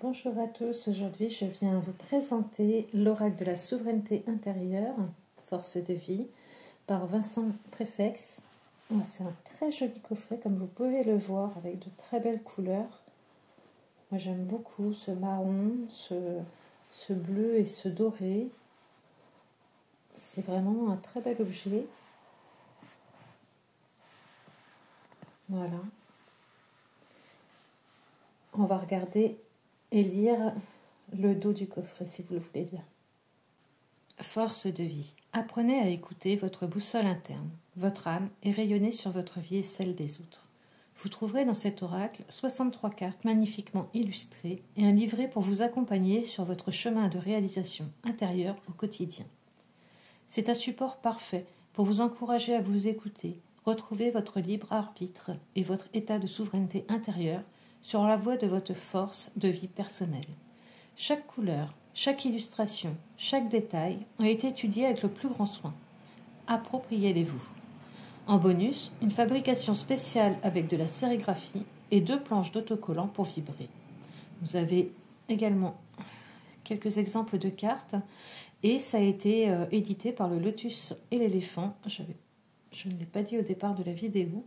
Bonjour à tous, aujourd'hui je viens vous présenter l'oracle de la souveraineté intérieure, force de vie, par Vincent Trefex. C'est un très joli coffret comme vous pouvez le voir avec de très belles couleurs. Moi j'aime beaucoup ce marron, ce bleu et ce doré. C'est vraiment un très bel objet. Voilà. On va regarder et lire le dos du coffret si vous le voulez bien. Force de vie. Apprenez à écouter votre boussole interne, votre âme, et rayonner sur votre vie et celle des autres. Vous trouverez dans cet oracle 63 cartes magnifiquement illustrées et un livret pour vous accompagner sur votre chemin de réalisation intérieure au quotidien. C'est un support parfait pour vous encourager à vous écouter, retrouver votre libre arbitre et votre état de souveraineté intérieure sur la voie de votre force de vie personnelle. Chaque couleur, chaque illustration, chaque détail ont été étudiés avec le plus grand soin. Appropriez-les-vous. En bonus, une fabrication spéciale avec de la sérigraphie et 2 planches d'autocollants pour vibrer. Vous avez également quelques exemples de cartes et ça a été édité par le Lotus et l'éléphant. Je ne l'ai pas dit au départ de la vidéo.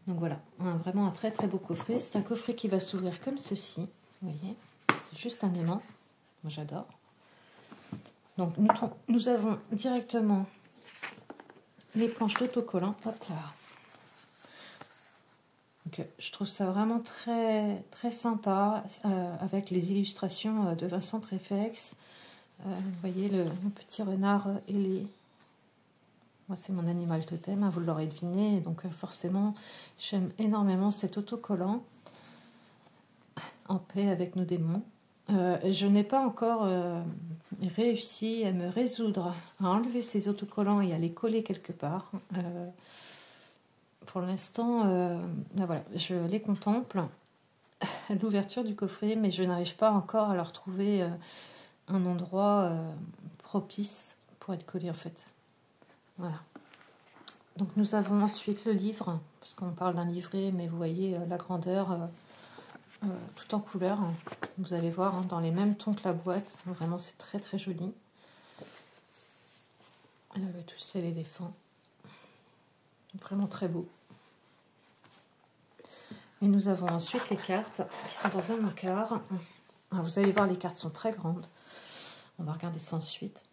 Donc voilà, vraiment un très très beau coffret. C'est un coffret qui va s'ouvrir comme ceci. Vous voyez, c'est juste un aimant. Moi j'adore. Donc nous avons directement les planches d'autocollants. Hop là. Donc, je trouve ça vraiment très très sympa avec les illustrations de Vincent Trefex. Vous voyez le petit renard ailé. Moi, c'est mon animal totem, vous l'aurez deviné. Donc, forcément, j'aime énormément cet autocollant. En paix avec nos démons. Je n'ai pas encore réussi à me résoudre à enlever ces autocollants et à les coller quelque part. Pour l'instant, voilà, je les contemple à l'ouverture du coffret, mais je n'arrive pas encore à leur trouver un endroit propice pour être collé en fait. Voilà. Donc nous avons ensuite le livre, parce qu'on parle d'un livret, mais vous voyez la grandeur tout en couleur. Vous allez voir dans les mêmes tons que la boîte. Vraiment c'est très très joli. Là le tout c'est l'éléphant. Vraiment très beau. Et nous avons ensuite les cartes qui sont dans un encart. Vous allez voir, les cartes sont très grandes. On va regarder ça ensuite.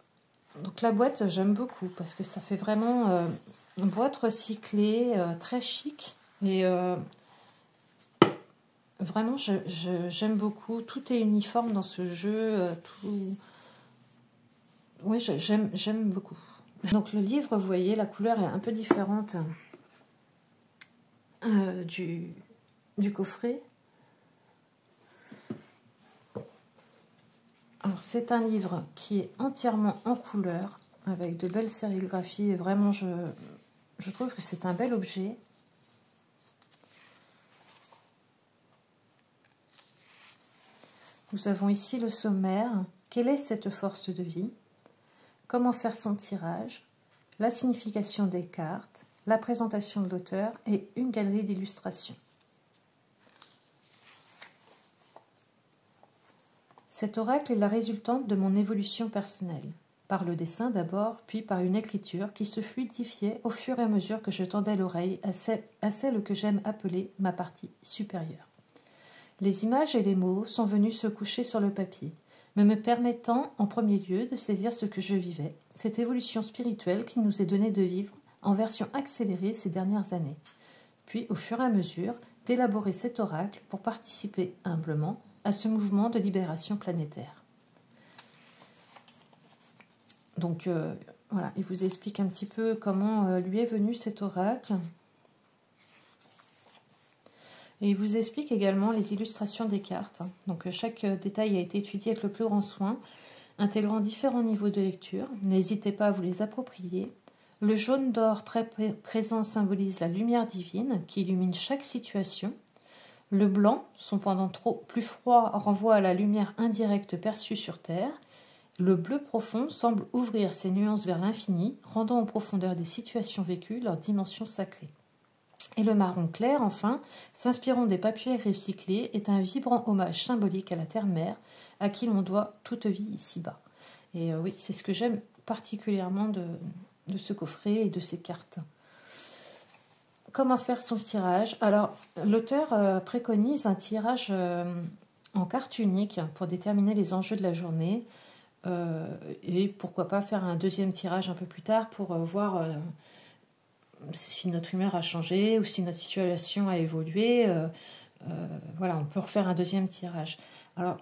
Donc la boîte, j'aime beaucoup parce que ça fait vraiment une boîte recyclée, très chic. Et vraiment, j'aime beaucoup. Tout est uniforme dans ce jeu. Oui, j'aime beaucoup. Donc le livre, vous voyez, la couleur est un peu différente du coffret. Alors c'est un livre qui est entièrement en couleur avec de belles sérigraphies et vraiment je trouve que c'est un bel objet. Nous avons ici le sommaire. Quelle est cette force de vie? Comment faire son tirage? La signification des cartes, la présentation de l'auteur et une galerie d'illustrations. Cet oracle est la résultante de mon évolution personnelle, par le dessin d'abord, puis par une écriture qui se fluidifiait au fur et à mesure que je tendais l'oreille à celle que j'aime appeler ma partie supérieure. Les images et les mots sont venus se coucher sur le papier, me permettant en premier lieu de saisir ce que je vivais, cette évolution spirituelle qui nous est donnée de vivre en version accélérée ces dernières années, puis au fur et à mesure d'élaborer cet oracle pour participer humblement à ce mouvement de libération planétaire. Donc voilà, il vous explique un petit peu comment lui est venu cet oracle. Et il vous explique également les illustrations des cartes. Donc chaque détail a été étudié avec le plus grand soin, intégrant différents niveaux de lecture. N'hésitez pas à vous les approprier. Le jaune d'or très présent symbolise la lumière divine qui illumine chaque situation. Le blanc, son pendant plus froid, renvoie à la lumière indirecte perçue sur Terre. Le bleu profond semble ouvrir ses nuances vers l'infini, rendant en profondeur des situations vécues leur dimension sacrée. Et le marron clair, enfin, s'inspirant des papiers recyclés, est un vibrant hommage symbolique à la terre-mère, à qui l'on doit toute vie ici-bas. Et oui, c'est ce que j'aime particulièrement de ce coffret et de ces cartes. Comment faire son tirage? Alors, l'auteur préconise un tirage en carte unique pour déterminer les enjeux de la journée. Et pourquoi pas faire un deuxième tirage un peu plus tard pour voir si notre humeur a changé ou si notre situation a évolué. Voilà, on peut refaire un deuxième tirage. Alors,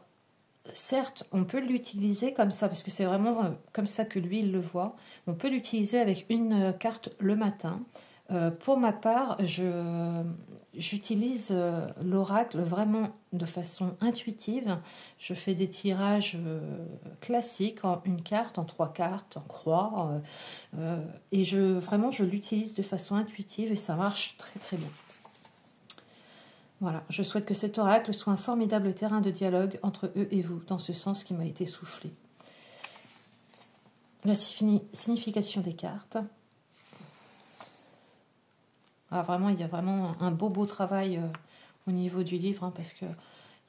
certes, on peut l'utiliser comme ça, parce que c'est vraiment comme ça que lui, il le voit. On peut l'utiliser avec une carte le matin. Pour ma part, j'utilise l'oracle vraiment de façon intuitive. Je fais des tirages classiques en une carte, en 3 cartes, en croix. Et vraiment, je l'utilise de façon intuitive et ça marche très très bien. Voilà, je souhaite que cet oracle soit un formidable terrain de dialogue entre eux et vous, dans ce sens qui m'a été soufflé. La signification des cartes. Ah, vraiment, il y a vraiment un beau travail au niveau du livre, hein, parce qu'il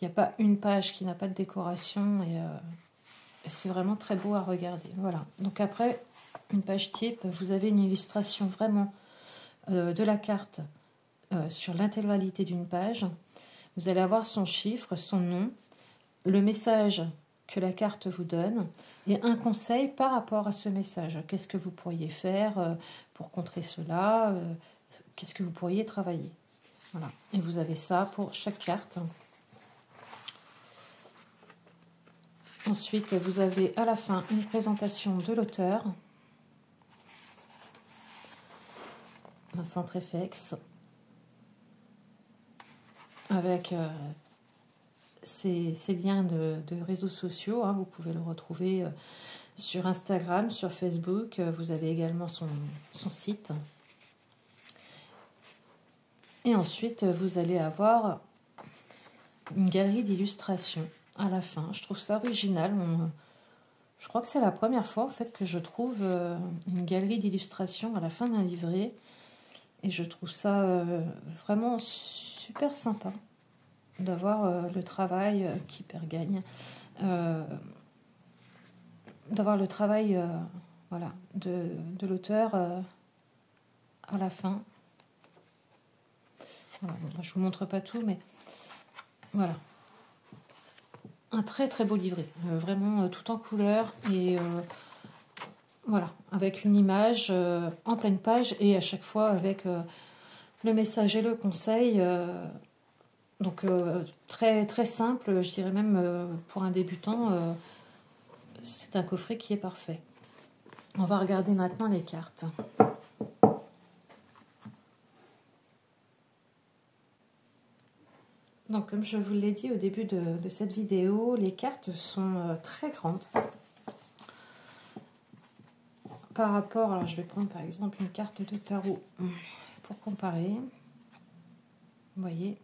n'y a pas une page qui n'a pas de décoration et c'est vraiment très beau à regarder. Voilà, donc après, une page type, vous avez une illustration vraiment de la carte sur l'intégralité d'une page. Vous allez avoir son chiffre, son nom, le message que la carte vous donne et un conseil par rapport à ce message. Qu'est-ce que vous pourriez faire pour contrer cela? Qu'est-ce que vous pourriez travailler? Voilà. Et vous avez ça pour chaque carte. Ensuite, vous avez à la fin une présentation de l'auteur. Un Centreflex. Avec ces liens de réseaux sociaux. Hein. Vous pouvez le retrouver sur Instagram, sur Facebook. Vous avez également son site. Et ensuite, vous allez avoir une galerie d'illustrations à la fin. Je trouve ça original. Je crois que c'est la première fois en fait que je trouve une galerie d'illustrations à la fin d'un livret. Et je trouve ça vraiment super sympa d'avoir le travail qui gagne. D'avoir le travail voilà, de l'auteur à la fin. Voilà, bon, je ne vous montre pas tout, mais voilà. Un très très beau livret, vraiment tout en couleur et voilà, avec une image en pleine page et à chaque fois avec le message et le conseil. Donc très très simple, je dirais même pour un débutant, c'est un coffret qui est parfait. On va regarder maintenant les cartes. Donc, comme je vous l'ai dit au début de cette vidéo, les cartes sont très grandes. Par rapport, alors je vais prendre par exemple une carte de tarot pour comparer. Vous voyez,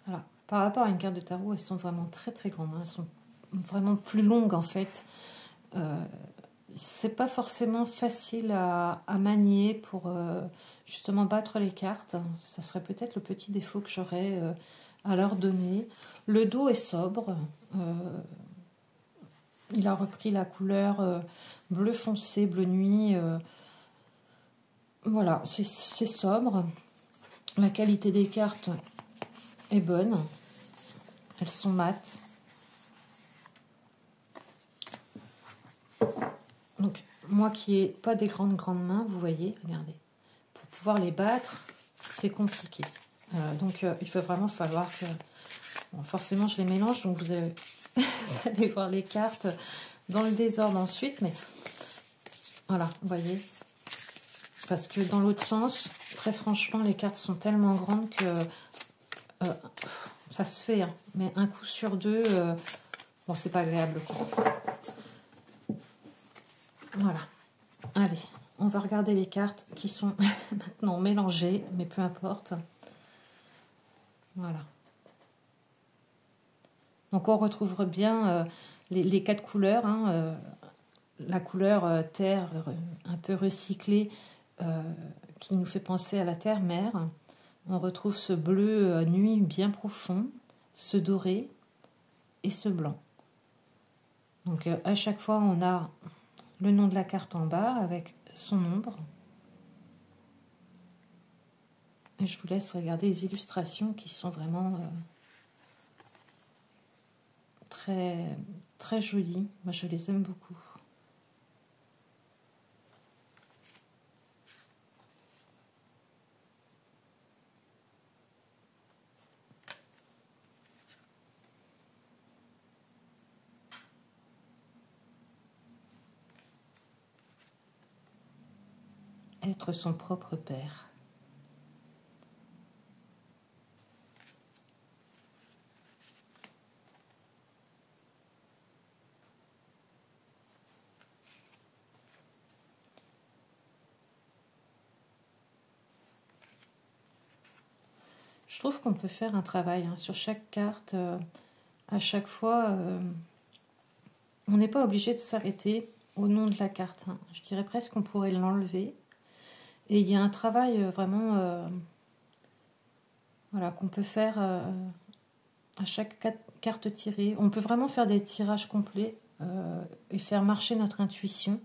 voilà. Par rapport à une carte de tarot, elles sont vraiment très très grandes. Hein. Elles sont vraiment plus longues en fait. C'est pas forcément facile à manier pour justement battre les cartes. Ça serait peut-être le petit défaut que j'aurais à leur donner. Le dos est sobre. Il a repris la couleur bleu foncé, bleu nuit. Voilà, c'est sobre. La qualité des cartes est bonne. Elles sont mates. Donc, moi qui n'ai pas des grandes mains, vous voyez, regardez. Pour pouvoir les battre, c'est compliqué. Donc, il va vraiment falloir que... Bon, forcément, je les mélange, donc vous allez voir les cartes dans le désordre ensuite. Mais voilà, vous voyez. Parce que dans l'autre sens, très franchement, les cartes sont tellement grandes que ça se fait. Hein, mais un coup sur deux, bon, c'est pas agréable. Voilà. Allez, on va regarder les cartes qui sont maintenant mélangées, mais peu importe. Voilà. Donc on retrouve bien les 4 couleurs. Hein, la couleur terre un peu recyclée qui nous fait penser à la terre-mère. On retrouve ce bleu nuit bien profond, ce doré et ce blanc. Donc à chaque fois, on a le nom de la carte en bas avec son ombre. Et je vous laisse regarder les illustrations qui sont vraiment très, très jolies. Moi, je les aime beaucoup. Être son propre père. Je trouve qu'on peut faire un travail sur chaque carte. À chaque fois, on n'est pas obligé de s'arrêter au nom de la carte. Je dirais presque qu'on pourrait l'enlever. Et il y a un travail vraiment voilà, qu'on peut faire à chaque carte tirée. On peut vraiment faire des tirages complets et faire marcher notre intuition.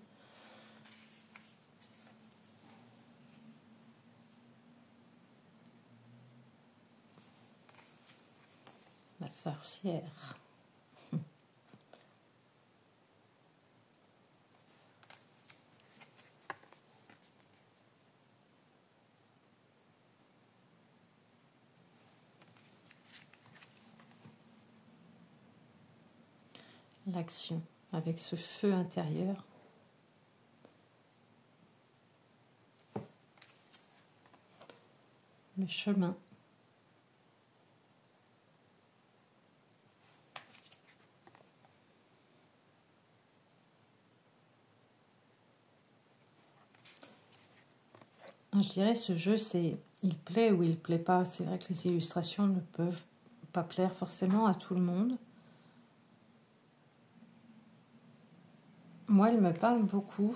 La sorcière. L'action avec ce feu intérieur. Le chemin. Je dirais ce jeu, c'est il plaît ou il plaît pas. C'est vrai que les illustrations ne peuvent pas plaire forcément à tout le monde. Moi, elle me parle beaucoup.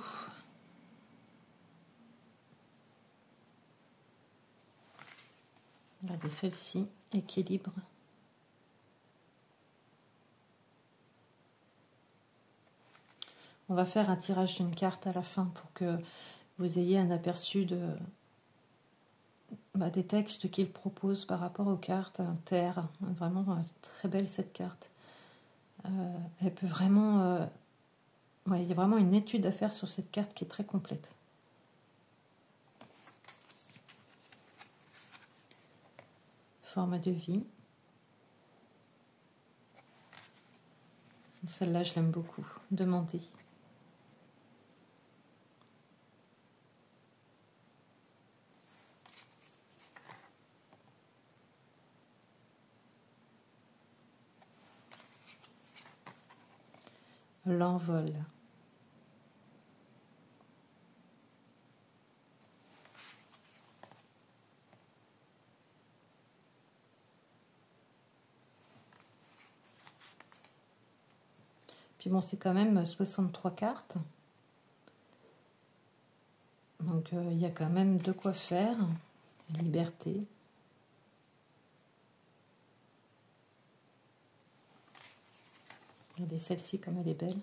Regardez celle-ci, équilibre. On va faire un tirage d'une carte à la fin pour que vous ayez un aperçu des textes qu'il propose par rapport aux cartes. Terre, vraiment très belle cette carte. Elle peut vraiment... il y a vraiment une étude à faire sur cette carte qui est très complète. Forme de vie. Celle-là, je l'aime beaucoup. Demander. L'envol. Puis bon, c'est quand même 63 cartes. Donc il y a quand même de quoi faire. Liberté. Regardez celle-ci comme elle est belle.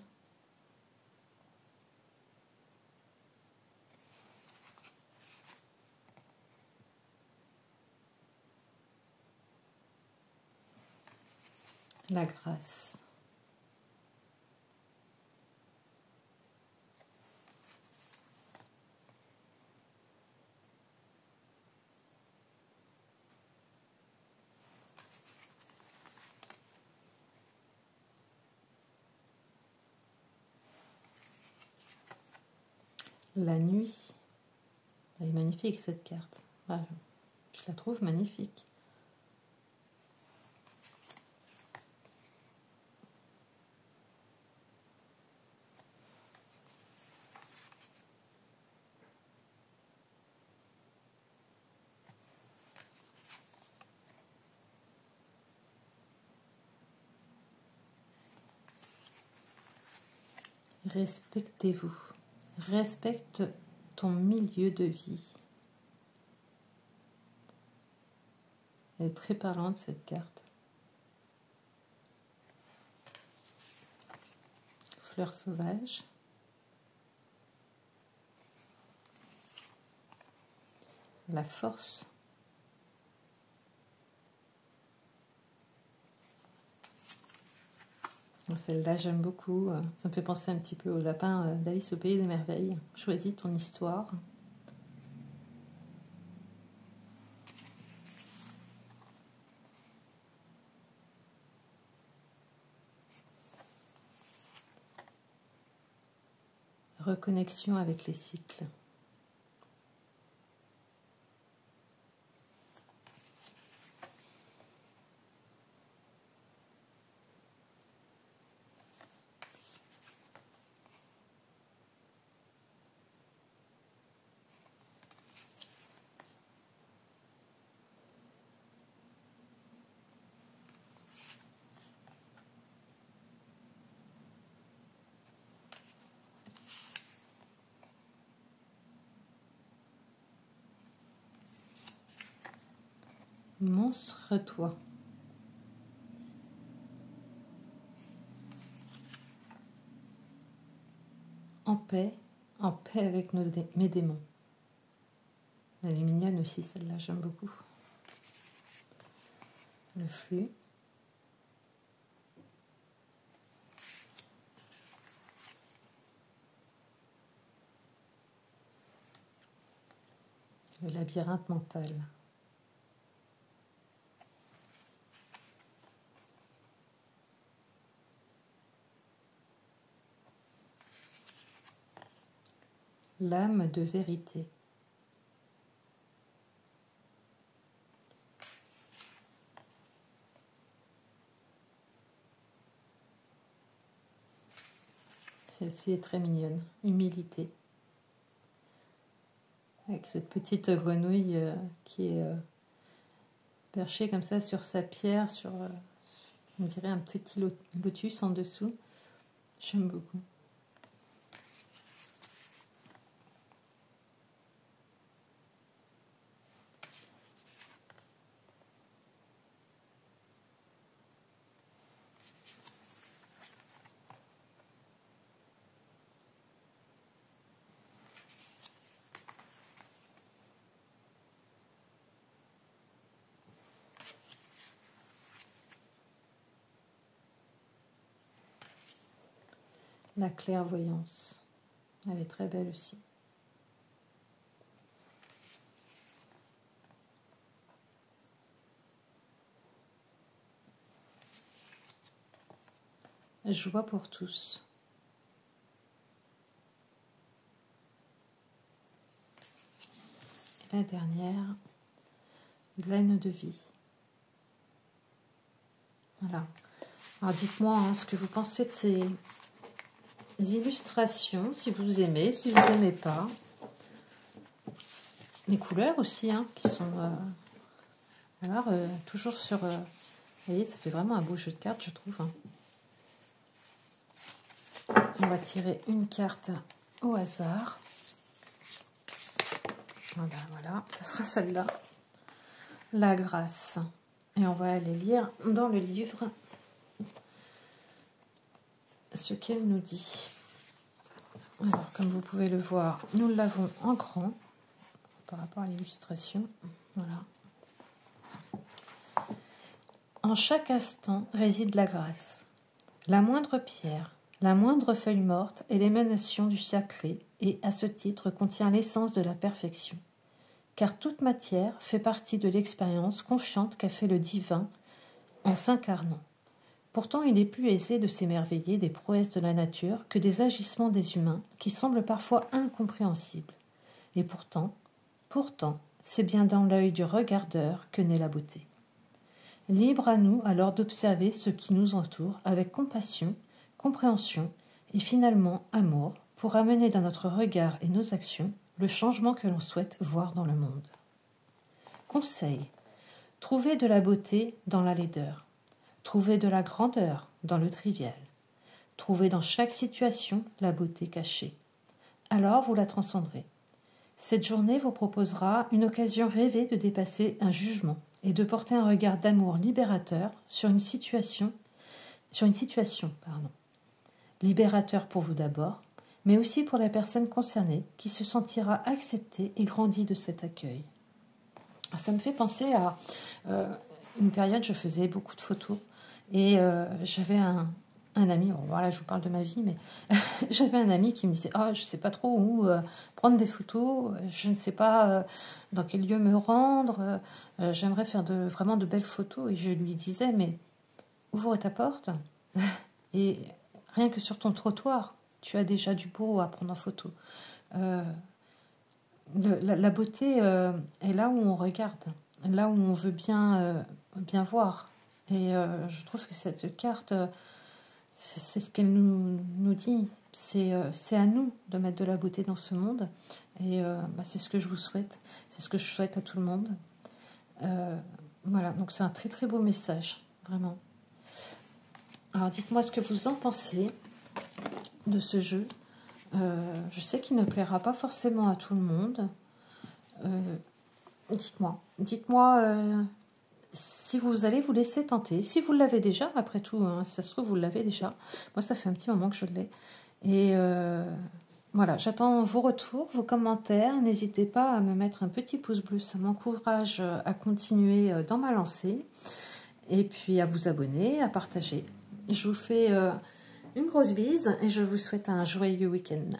La grâce. La nuit. Elle est magnifique cette carte. Voilà. Je la trouve magnifique. Respectez-vous. Respecte ton milieu de vie. Elle est très parlante cette carte. Fleur sauvage. La force. Celle-là, j'aime beaucoup. Ça me fait penser un petit peu au lapin d'Alice au Pays des Merveilles. Choisis ton histoire. Reconnexion avec les cycles. Monstre-toi. En paix avec mes démons. Elle est mignonne aussi celle-là, j'aime beaucoup. Le flux. Le labyrinthe mental. L'âme de vérité. Celle-ci est très mignonne. Humilité. Avec cette petite grenouille qui est perchée comme ça sur sa pierre, sur, on dirait un petit lotus en dessous. J'aime beaucoup. La clairvoyance. Elle est très belle aussi. Joie pour tous. Et la dernière, graine de vie. Voilà. Alors dites-moi ce que vous pensez de ces illustrations, si vous aimez, si vous n'aimez pas. Les couleurs aussi, qui sont... alors, toujours sur... vous voyez, ça fait vraiment un beau jeu de cartes, je trouve. On va tirer une carte au hasard. Voilà, ça sera celle-là. La grâce. Et on va aller lire dans le livre ce qu'elle nous dit. Alors, comme vous pouvez le voir, nous l'avons en grand par rapport à l'illustration. Voilà. En chaque instant réside la grâce. La moindre pierre, la moindre feuille morte est l'émanation du sacré et, à ce titre, contient l'essence de la perfection. Car toute matière fait partie de l'expérience confiante qu'a fait le divin en s'incarnant. Pourtant, il est plus aisé de s'émerveiller des prouesses de la nature que des agissements des humains qui semblent parfois incompréhensibles. Et pourtant, c'est bien dans l'œil du regardeur que naît la beauté. Libre à nous alors d'observer ce qui nous entoure avec compassion, compréhension et finalement amour pour amener dans notre regard et nos actions le changement que l'on souhaite voir dans le monde. Conseil. Trouvez de la beauté dans la laideur. Trouvez de la grandeur dans le trivial. Trouvez dans chaque situation la beauté cachée. Alors vous la transcendrez. Cette journée vous proposera une occasion rêvée de dépasser un jugement et de porter un regard d'amour libérateur sur une situation, libérateur pour vous d'abord, mais aussi pour la personne concernée qui se sentira acceptée et grandie de cet accueil. Ça me fait penser à une période, je faisais beaucoup de photos et j'avais un ami, bon, voilà, je vous parle de ma vie, mais j'avais un ami qui me disait « Ah, je ne sais pas trop où prendre des photos, je ne sais pas dans quel lieu me rendre, j'aimerais faire vraiment de belles photos. » Et je lui disais « Mais ouvre ta porte et rien que sur ton trottoir, tu as déjà du beau à prendre en photo. La beauté est là où on regarde, là où on veut bien voir. Et je trouve que cette carte, c'est ce qu'elle nous dit. C'est à nous de mettre de la beauté dans ce monde. Et c'est ce que je vous souhaite. C'est ce que je souhaite à tout le monde. Voilà, donc c'est un très très beau message, vraiment. Alors dites-moi ce que vous en pensez de ce jeu. Je sais qu'il ne plaira pas forcément à tout le monde. Dites-moi si vous allez vous laisser tenter. Si vous l'avez déjà, après tout, hein, ça se trouve, vous l'avez déjà. Moi, ça fait un petit moment que je l'ai. Et voilà, j'attends vos retours, vos commentaires. N'hésitez pas à me mettre un petit pouce bleu, ça m'encourage à continuer dans ma lancée. Et puis à vous abonner, à partager. Je vous fais une grosse bise et je vous souhaite un joyeux week-end.